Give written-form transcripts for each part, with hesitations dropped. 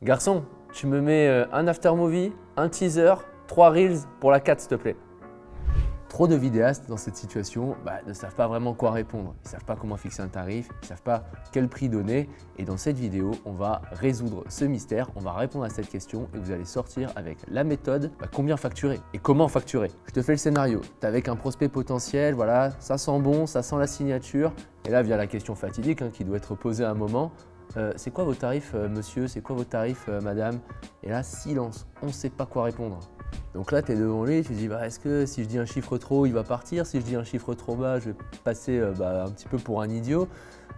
Garçon, tu me mets un after movie, un teaser, 3 reels pour la 4 s'il te plaît. Trop de vidéastes dans cette situation ne savent pas vraiment quoi répondre. Ils ne savent pas comment fixer un tarif, ils ne savent pas quel prix donner. Et dans cette vidéo, on va résoudre ce mystère, on va répondre à cette question et vous allez sortir avec la méthode combien facturer et comment facturer. Je te fais le scénario. Tu es avec un prospect potentiel, voilà, ça sent bon, ça sent la signature. Et là vient la question fatidique qui doit être posée à un moment. C'est quoi vos tarifs, monsieur? C'est quoi vos tarifs, madame? Et là, silence, on ne sait pas quoi répondre. Donc là, tu es devant lui, tu te dis est-ce que si je dis un chiffre trop haut, il va partir? Si je dis un chiffre trop bas, je vais passer un petit peu pour un idiot.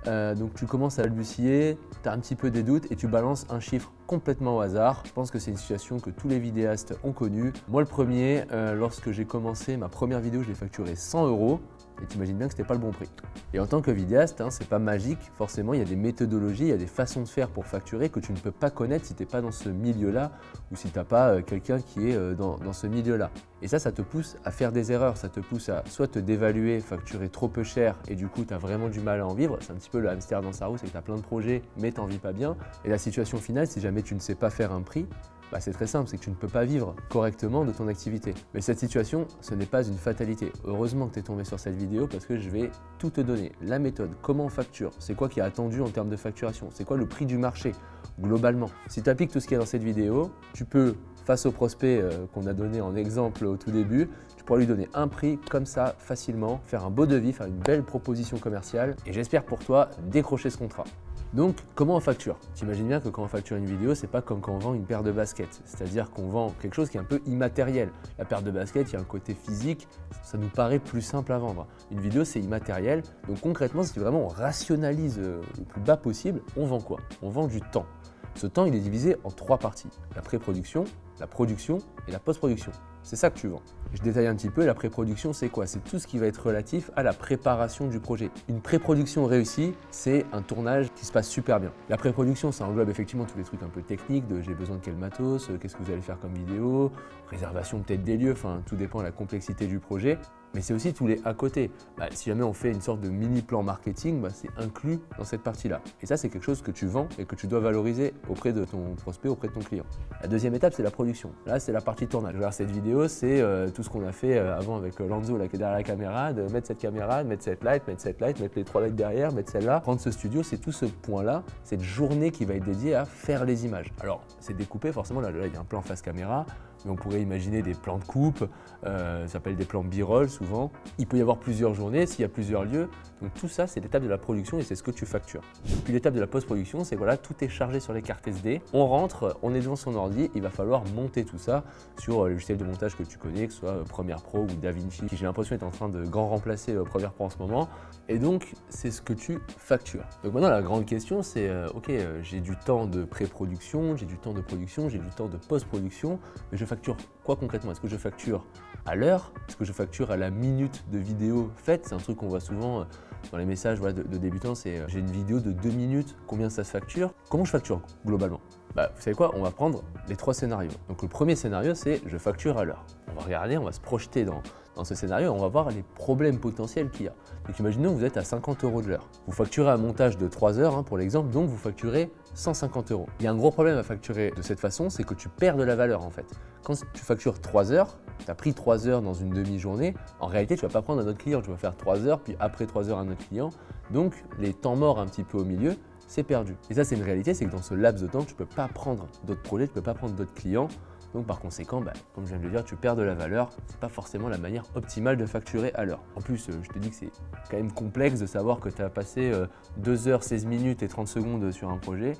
Donc tu commences à balbutier, tu as un petit peu des doutes et tu balances un chiffre complètement au hasard. Je pense que c'est une situation que tous les vidéastes ont connue. Moi, le premier, lorsque j'ai commencé ma première vidéo, je l'ai facturé 100 €. Et tu imagines bien que ce n'était pas le bon prix. Et en tant que vidéaste, c'est pas magique, forcément il y a des méthodologies, il y a des façons de faire pour facturer que tu ne peux pas connaître si tu n'es pas dans ce milieu-là ou si tu n'as pas quelqu'un qui est dans ce milieu-là. Et ça te pousse à faire des erreurs, ça te pousse à soit te dévaluer, facturer trop peu cher et du coup tu as vraiment du mal à en vivre. C'est un petit peu le hamster dans sa roue, c'est que tu as plein de projets mais tu n'en vis pas bien. Et la situation finale, si jamais tu ne sais pas faire un prix, c'est très simple, c'est que tu ne peux pas vivre correctement de ton activité. Mais cette situation, ce n'est pas une fatalité. Heureusement que tu es tombé sur cette vidéo parce que je vais tout te donner. La méthode, comment on facture, c'est quoi qui est attendu en termes de facturation, c'est quoi le prix du marché globalement. Si tu appliques tout ce qu'il y a dans cette vidéo, tu peux, face au prospect qu'on a donné en exemple au tout début, tu pourras lui donner un prix comme ça facilement, faire un beau devis, faire une belle proposition commerciale et j'espère pour toi décrocher ce contrat. Donc, comment on facture? T'imagines bien que quand on facture une vidéo, c'est pas comme quand on vend une paire de baskets. C'est-à-dire qu'on vend quelque chose qui est un peu immatériel. La paire de baskets, il y a un côté physique, ça nous paraît plus simple à vendre. Une vidéo, c'est immatériel. Donc concrètement, si vraiment on rationalise le plus bas possible, on vend quoi? On vend du temps. Ce temps, il est divisé en 3 parties. La pré-production, la production et la post-production. C'est ça que tu vends. Je détaille un petit peu, la pré-production, c'est quoi? C'est tout ce qui va être relatif à la préparation du projet. Une pré-production réussie, c'est un tournage qui se passe super bien. La pré-production, ça englobe effectivement tous les trucs un peu techniques de j'ai besoin de quel matos, qu'est-ce que vous allez faire comme vidéo, réservation peut-être des lieux, tout dépend de la complexité du projet. Mais c'est aussi tous les à côté. Si jamais on fait une sorte de mini plan marketing, c'est inclus dans cette partie-là. Et ça, c'est quelque chose que tu vends et que tu dois valoriser auprès de ton prospect, auprès de ton client. La deuxième étape, c'est la production. Là, c'est la partie tournage. Alors, cette vidéo, c'est tout ce qu'on a fait avant avec Lanzo là, qui est derrière la caméra, de mettre cette caméra, de mettre cette light, mettre les 3 lights derrière, mettre celle-là, prendre ce studio, c'est tout ce point-là, cette journée qui va être dédiée à faire les images. Alors, c'est découpé, forcément, là, il y a un plan face caméra, mais on pourrait imaginer des plans de coupe, ça s'appelle des plans B-roll souvent. Il peut y avoir plusieurs journées s'il y a plusieurs lieux. Donc tout ça, c'est l'étape de la production et c'est ce que tu factures. Puis l'étape de la post-production, c'est voilà, tout est chargé sur les cartes SD. On rentre, on est devant son ordi, il va falloir monter tout ça sur le logiciel de montage que tu connais, que ce soit Premiere Pro ou DaVinci, qui j'ai l'impression est en train de grand remplacer Premiere Pro en ce moment. Et donc, c'est ce que tu factures. Donc maintenant, la grande question, c'est j'ai du temps de pré-production, j'ai du temps de production, j'ai du temps de post-production, mais je facture quoi concrètement? Est-ce que je facture à l'heure? Est-ce que je facture à la minute de vidéo faite? C'est un truc qu'on voit souvent dans les messages de débutants, c'est j'ai une vidéo de 2 minutes, combien ça se facture? Comment je facture globalement? Vous savez quoi? On va prendre les 3 scénarios. Donc le premier scénario, c'est je facture à l'heure. On va regarder, on va se projeter dans ce scénario et on va voir les problèmes potentiels qu'il y a. Donc imaginons que vous êtes à 50 € de l'heure. Vous facturez un montage de 3 heures pour l'exemple, donc vous facturez 150 €. Il y a un gros problème à facturer de cette façon, c'est que tu perds de la valeur en fait. Quand tu factures 3 heures, tu as pris 3 heures dans une demi-journée, en réalité tu ne vas pas prendre un autre client, tu vas faire 3 heures, puis après 3 heures un autre client. Donc les temps morts un petit peu au milieu, c'est perdu. Et ça c'est une réalité, c'est que dans ce laps de temps, tu ne peux pas prendre d'autres projets, tu ne peux pas prendre d'autres clients. Donc par conséquent, comme je viens de le dire, tu perds de la valeur. Ce n'est pas forcément la manière optimale de facturer à l'heure. En plus, je te dis que c'est quand même complexe de savoir que tu as passé 2 heures, 16 minutes et 30 secondes sur un projet.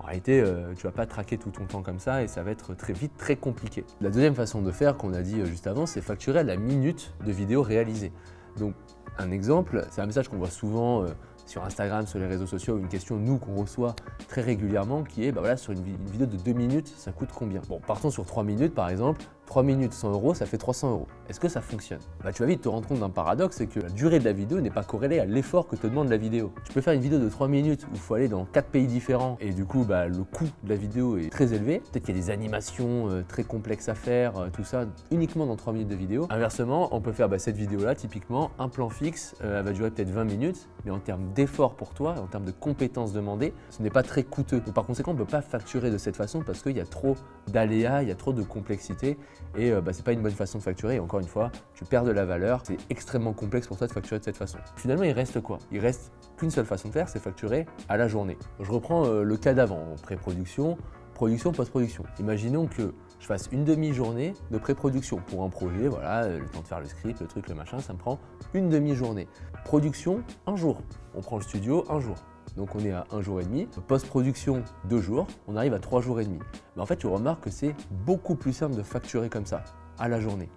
En réalité, tu ne vas pas traquer tout ton temps comme ça et ça va être très vite très compliqué. La deuxième façon de faire qu'on a dit juste avant, c'est facturer à la minute de vidéo réalisée. Donc un exemple, c'est un message qu'on voit souvent sur Instagram, sur les réseaux sociaux, une question nous qu'on reçoit très régulièrement qui est sur une vidéo de 2 minutes, ça coûte combien? Bon, partons sur 3 minutes par exemple. 3 minutes, 100 euros, ça fait 300 euros. Est-ce que ça fonctionne? Tu vas vite te rendre compte d'un paradoxe, c'est que la durée de la vidéo n'est pas corrélée à l'effort que te demande la vidéo. Tu peux faire une vidéo de 3 minutes où il faut aller dans 4 pays différents et du coup, le coût de la vidéo est très élevé. Peut-être qu'il y a des animations très complexes à faire, tout ça uniquement dans 3 minutes de vidéo. Inversement, on peut faire cette vidéo-là, typiquement, un plan fixe, elle va durer peut-être 20 minutes, mais en termes d'effort pour toi, en termes de compétences demandées, ce n'est pas très coûteux. Donc, par conséquent, on ne peut pas facturer de cette façon parce qu'il y a trop d'aléas, il y a trop de complexité et c'est pas une bonne façon de facturer. Et encore une fois, tu perds de la valeur, c'est extrêmement complexe pour toi de facturer de cette façon. Finalement, il reste quoi? Il reste qu'une seule façon de faire, c'est facturer à la journée. Je reprends le cas d'avant, pré-production, production, post-production. Imaginons que je fasse une demi-journée de pré-production pour un projet, voilà, le temps de faire le script, le truc, le machin, ça me prend une demi-journée. Production, un jour. On prend le studio, un jour. Donc on est à 1 jour et demi. Post-production, 2 jours, on arrive à 3 jours et demi. Mais en fait, tu remarques que c'est beaucoup plus simple de facturer comme ça, à la journée.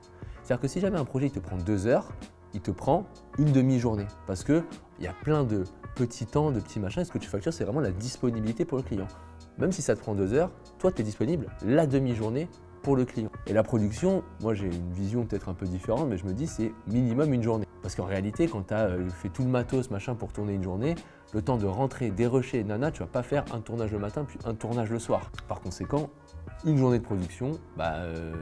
C'est-à-dire que si jamais un projet il te prend 2 heures, il te prend une demi-journée. Parce qu'il y a plein de petits temps, de petits machins. Et ce que tu factures, c'est vraiment la disponibilité pour le client. Même si ça te prend 2 heures, toi, tu es disponible la demi-journée pour le client. Et la production, moi j'ai une vision peut-être un peu différente, mais je me dis c'est minimum une journée. Parce qu'en réalité, quand tu as fait tout le matos, machin, pour tourner une journée, le temps de rentrer, dérocher, nana, tu vas pas faire un tournage le matin puis un tournage le soir. Par conséquent, une journée de production,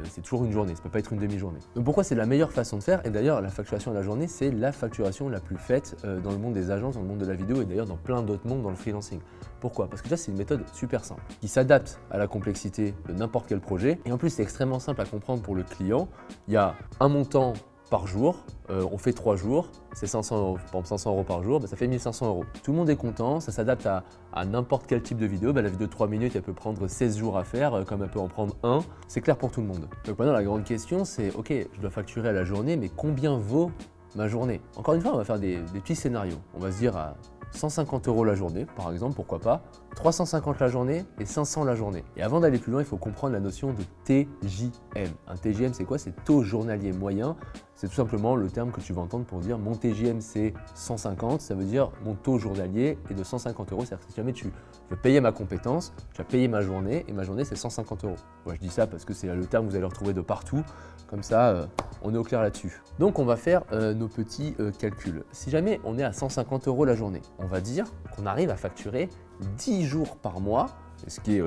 c'est toujours une journée, ça peut pas être une demi-journée. Donc pourquoi c'est la meilleure façon de faire? Et d'ailleurs, la facturation à la journée, c'est la facturation la plus faite dans le monde des agences, dans le monde de la vidéo et d'ailleurs dans plein d'autres mondes dans le freelancing. Pourquoi? Parce que déjà, c'est une méthode super simple, qui s'adapte à la complexité de n'importe quel projet. Et en plus, c'est extrêmement simple à comprendre pour le client. Il y a un montant par jour, on fait 3 jours, c'est 500 euros. Par exemple, 500 euros par jour, ça fait 1500 euros. Tout le monde est content, ça s'adapte à n'importe quel type de vidéo. La vidéo de 3 minutes, elle peut prendre 16 jours à faire, comme elle peut en prendre un. C'est clair pour tout le monde. Donc maintenant, la grande question, c'est ok, je dois facturer à la journée, mais combien vaut ma journée? Encore une fois, on va faire des petits scénarios. On va se dire à 150 euros la journée, par exemple, pourquoi pas, 350 la journée et 500 la journée. Et avant d'aller plus loin, il faut comprendre la notion de TJM. Un TJM, c'est quoi? C'est taux journalier moyen. C'est tout simplement le terme que tu vas entendre pour dire mon TJM c'est 150, ça veut dire mon taux journalier est de 150 euros. C'est-à-dire que si jamais tu veux payer ma compétence, tu vas payer ma journée et ma journée c'est 150 euros. Moi je dis ça parce que c'est le terme que vous allez retrouver de partout, comme ça on est au clair là-dessus. Donc on va faire nos petits calculs. Si jamais on est à 150 euros la journée, on va dire qu'on arrive à facturer 10 jours par mois, ce qui est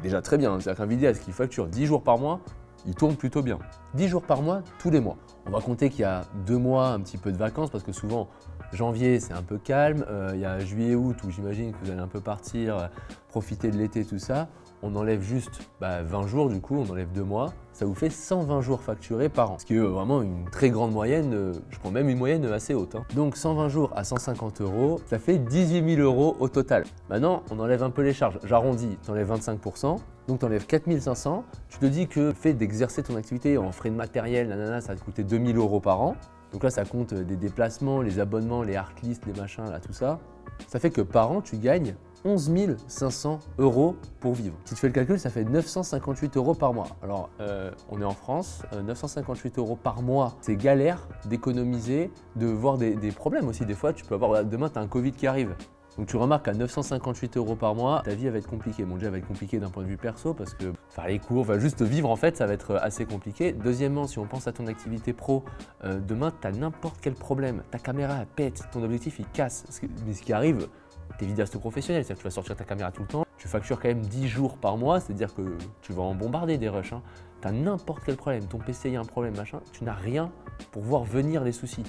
déjà très bien. C'est-à-dire qu'un vidéaste qui facture 10 jours par mois, il tourne plutôt bien. 10 jours par mois, tous les mois. On va compter qu'il y a 2 mois, un petit peu de vacances, parce que souvent, janvier, c'est un peu calme. Il y a juillet, août, où j'imagine que vous allez un peu partir, profiter de l'été, tout ça. On enlève juste 20 jours, du coup, on enlève 2 mois. Ça vous fait 120 jours facturés par an, ce qui est vraiment une très grande moyenne. Je prends même une moyenne assez haute. Donc 120 jours à 150 euros, ça fait 18 000 euros au total. Maintenant, on enlève un peu les charges. J'arrondis, tu enlèves 25%. Donc tu enlèves 4 500, tu te dis que le fait d'exercer ton activité en frais de matériel, ça va te coûter 2 000 euros par an. Donc là, ça compte des déplacements, les abonnements, les artlists, les machins, là, tout ça. Ça fait que par an, tu gagnes 11 500 euros pour vivre. Si tu fais le calcul, ça fait 958 euros par mois. Alors, on est en France, 958 euros par mois, c'est galère d'économiser, de voir des problèmes aussi. Des fois, tu peux avoir, demain, tu as un Covid qui arrive. Donc tu remarques qu'à 958 euros par mois, ta vie elle va être compliquée. Bon déjà elle va être compliquée d'un point de vue perso parce que faire les cours, juste vivre en fait, ça va être assez compliqué. Deuxièmement, si on pense à ton activité pro, demain tu as n'importe quel problème, ta caméra elle pète, ton objectif il casse. Mais ce qui arrive, t'es vidéaste professionnel, c'est-à-dire que tu vas sortir ta caméra tout le temps, tu factures quand même 10 jours par mois, c'est-à-dire que tu vas en bombarder des rushs. Tu as n'importe quel problème, ton PC il y a un problème, machin, tu n'as rien pour voir venir les soucis.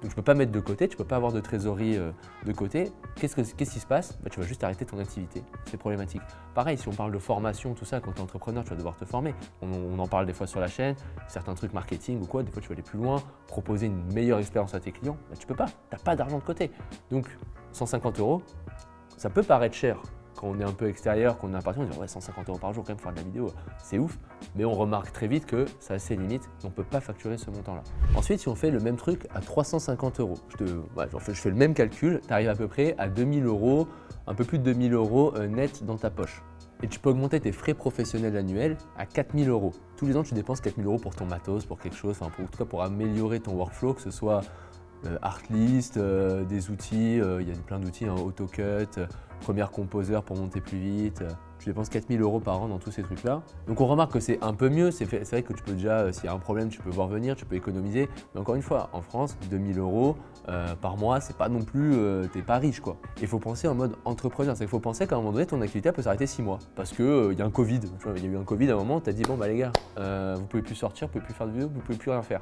Donc tu ne peux pas mettre de côté, tu ne peux pas avoir de trésorerie de côté. Qu'est-ce qui se passe? Tu vas juste arrêter ton activité. C'est problématique. Pareil, si on parle de formation, tout ça, quand tu es entrepreneur, tu vas devoir te former. On en parle des fois sur la chaîne, certains trucs marketing ou quoi, des fois tu vas aller plus loin, proposer une meilleure expérience à tes clients. Tu ne peux pas, tu n'as pas d'argent de côté. Donc 150 euros, ça peut paraître cher. Quand on est un peu extérieur, qu'on est un patron, on dit ouais 150 euros par jour quand même faire de la vidéo, c'est ouf. Mais on remarque très vite que ça a ses limites et on ne peut pas facturer ce montant-là. Ensuite, si on fait le même truc à 350 euros, je fais le même calcul, tu arrives à peu près à 2000 euros, un peu plus de 2000 euros net dans ta poche. Et tu peux augmenter tes frais professionnels annuels à 4000 euros. Tous les ans, tu dépenses 4000 euros pour ton matos, pour quelque chose, en tout cas pour améliorer ton workflow, que ce soit Artlist, des outils, il y a plein d'outils, AutoCut, Premiere Composer pour monter plus vite, tu dépenses 4 000 € par an dans tous ces trucs-là. Donc on remarque que c'est un peu mieux, c'est vrai que tu peux déjà, s'il y a un problème, tu peux voir venir, tu peux économiser. Mais encore une fois, en France, 2 000 € par mois, c'est pas non plus, t'es pas riche quoi. Il faut penser en mode entrepreneur, c'est qu'il faut penser qu'à un moment donné, ton activité elle peut s'arrêter 6 mois. Parce que y a un Covid, tu vois, il y a eu un Covid à un moment, tu as dit bon bah les gars, vous pouvez plus sortir, vous pouvez plus faire de vidéos, vous pouvez plus rien faire.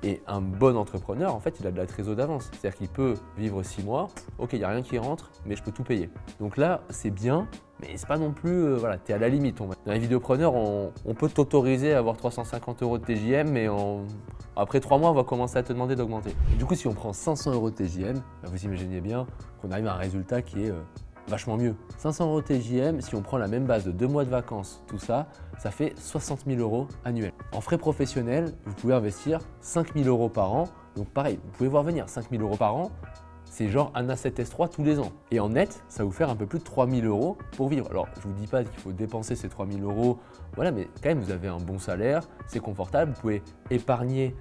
Et un bon entrepreneur, en fait, il a de la trésorerie d'avance. C'est-à-dire qu'il peut vivre 6 mois, ok, il n'y a rien qui rentre, mais je peux tout payer. Donc là, c'est bien, mais c'est pas non plus, voilà, tu es à la limite. Dans les vidéopreneurs, on peut t'autoriser à avoir 350 € de TJM, mais après 3 mois, on va commencer à te demander d'augmenter. Du coup, si on prend 500 € de TJM, bah, vous imaginez bien qu'on arrive à un résultat qui est vachement mieux. 500 € TJM, si on prend la même base de 2 mois de vacances, tout ça, ça fait 60 000 € annuels. En frais professionnels, vous pouvez investir 5 000 € par an. Donc pareil, vous pouvez voir venir 5 000 € par an, c'est genre un A7S3 tous les ans. Et en net, ça va vous faire un peu plus de 3 000 € pour vivre. Alors, je ne vous dis pas qu'il faut dépenser ces 3 000 €, voilà, mais quand même, vous avez un bon salaire, c'est confortable, vous pouvez épargner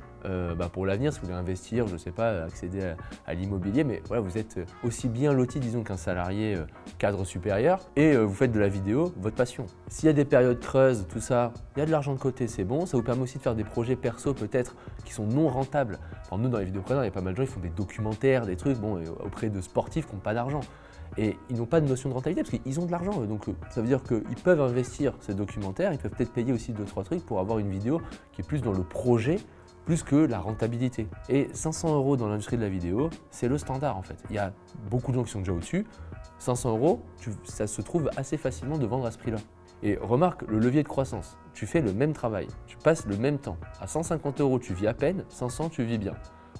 pour l'avenir, si vous voulez investir, je ne sais pas, accéder à l'immobilier, mais voilà, vous êtes aussi bien loti, disons, qu'un salarié cadre supérieur et vous faites de la vidéo votre passion. S'il y a des périodes creuses, tout ça, il y a de l'argent de côté, c'est bon. Ça vous permet aussi de faire des projets perso peut-être qui sont non rentables. Enfin, nous, dans les vidéopreneurs, il y a pas mal de gens qui font des documentaires, des trucs, bon, auprès de sportifs qui n'ont pas d'argent. Et ils n'ont pas de notion de rentabilité parce qu'ils ont de l'argent. Donc ça veut dire qu'ils peuvent investir ces documentaires, ils peuvent peut-être payer aussi 2-3 trucs pour avoir une vidéo qui est plus dans le projet, plus que la rentabilité. Et 500 € dans l'industrie de la vidéo, c'est le standard en fait. Il y a beaucoup de gens qui sont déjà au-dessus. 500 €, ça se trouve assez facilement de vendre à ce prix-là. Et remarque le levier de croissance. Tu fais le même travail, tu passes le même temps. À 150 €, tu vis à peine, 500, tu vis bien.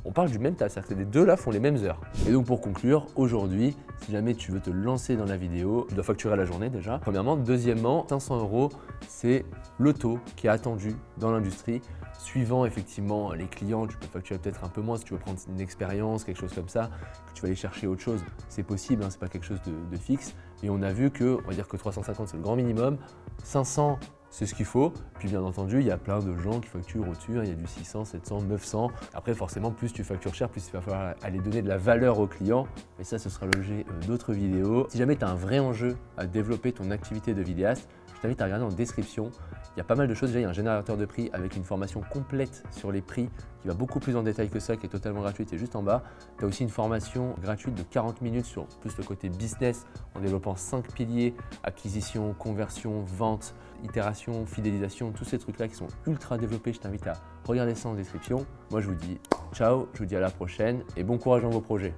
On parle du même tas, c'est-à-dire que les deux là font les mêmes heures. Et donc pour conclure, aujourd'hui, si jamais tu veux te lancer dans la vidéo, tu dois facturer à la journée déjà, premièrement. Deuxièmement, 500 €, c'est le taux qui est attendu dans l'industrie. Suivant effectivement les clients, tu peux facturer peut-être un peu moins si tu veux prendre une expérience, quelque chose comme ça, que tu vas aller chercher autre chose, c'est possible, hein, c'est pas quelque chose de fixe. Et on a vu que, on va dire que 350 c'est le grand minimum, 500 c'est ce qu'il faut. Puis bien entendu, il y a plein de gens qui facturent au-dessus, hein, il y a du 600, 700, 900. Après forcément, plus tu factures cher, plus il va falloir aller donner de la valeur aux clients. Mais ça, ce sera l'objet d'autres vidéos. Si jamais tu as un vrai enjeu à développer ton activité de vidéaste, je t'invite à regarder en description. Il y a pas mal de choses. Déjà, il y a un générateur de prix avec une formation complète sur les prix qui va beaucoup plus en détail que ça, qui est totalement gratuite et juste en bas. Tu as aussi une formation gratuite de 40 minutes sur plus le côté business en développant 5 piliers, acquisition, conversion, vente, itération, fidélisation, tous ces trucs-là qui sont ultra développés. Je t'invite à regarder ça en description. Moi, je vous dis ciao, je vous dis à la prochaine et bon courage dans vos projets.